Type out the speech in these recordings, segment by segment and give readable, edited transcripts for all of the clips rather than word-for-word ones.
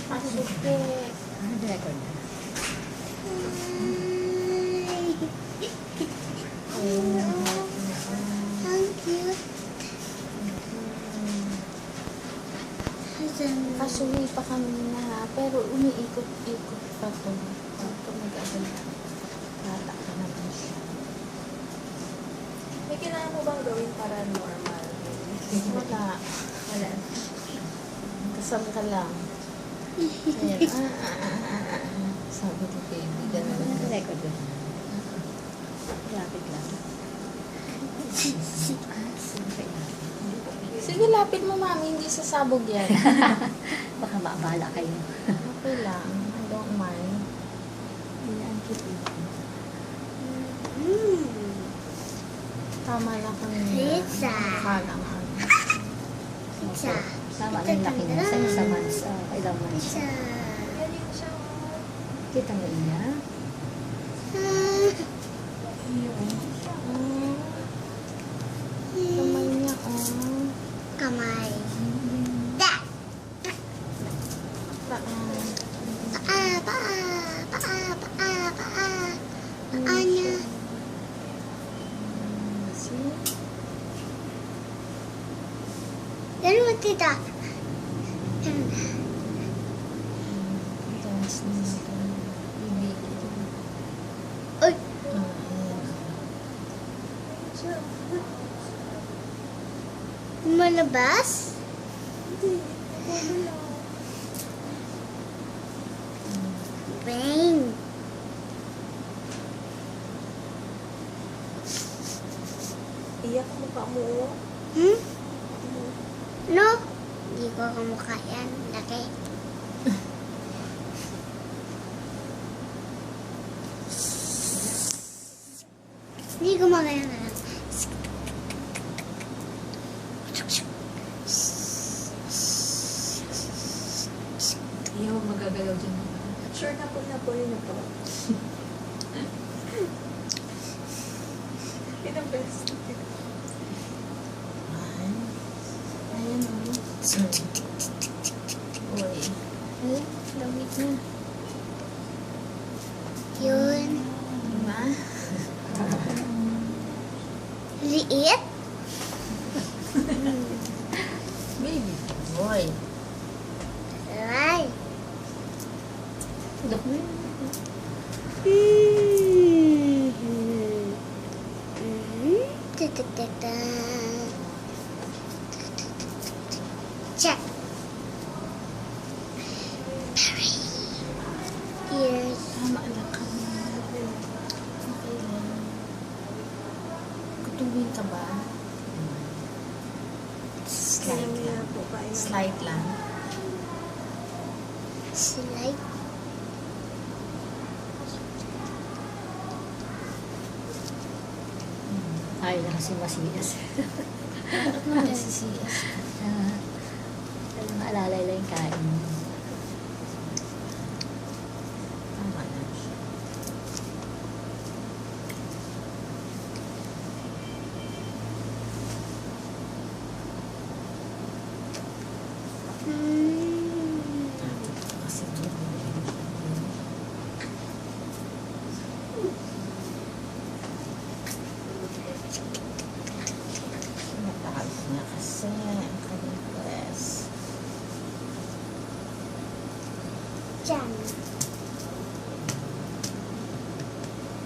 Pasuke. Record na. Ang cute. Kasuwi pa kami na, pero umiikot-ikot pa to. Ito mag-abala. Bata ka naman siya. May kailangan mo bang gawin para normal? Wala. Wala. Kasam ka lang. Ayan. Sabi ko, baby, gano'n lang. Record na. Lapit lang. Sige, lapit mo, mami. Hindi sasabog yan. Baka maabala kayo. Okay lang. I don't mind. Ayan, cute. Tama lang kami. Pizza. Kala nga. Pizza. Tama na yung laki niya. Sa'yo sa months. Ilang months. Pizza. Galing siya. Kita mo niya. Kamay niya, oh. Kamay. Da. Paan. Paa, paa, paa, paa, paa. Paa niya. See? Ganun mo, tita. Dance na natin. Bibig. Uy. Malabas? Brain. Iyak mo pa mo. Hmm? No? Hindi ko kamukha yan. Laki. Hindi gumagaya na lang. Iyo, magagalaw dyan. Sure na po yun na po. Pinang best. Ayan, oh. Uy. Ay, lamig na. Yun. Diba? Liit? Baby boy. Aray. Dok mo yun. Ta-ta-ta-ta. Check. Ears. Tama lang kami. Okay lang. Kutubin ka ba? Slight lang. po kayo. Slight lang. Slide. Ay, na kasi masiyas. Bakit naman nasisiyas ka? Maalala lang yung kain. Tama lang siya. Kasi mataas niya kasi ang kanyang dress. Chan.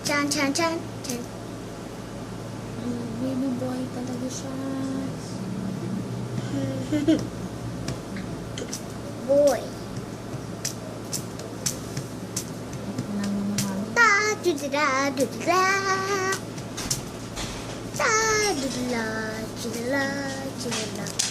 Chan, chan, chan, chan. Baby boy talaga siya. Boy. Namin ni mami. Da, dudula, dudula. Da, dudula, dudula, dudula.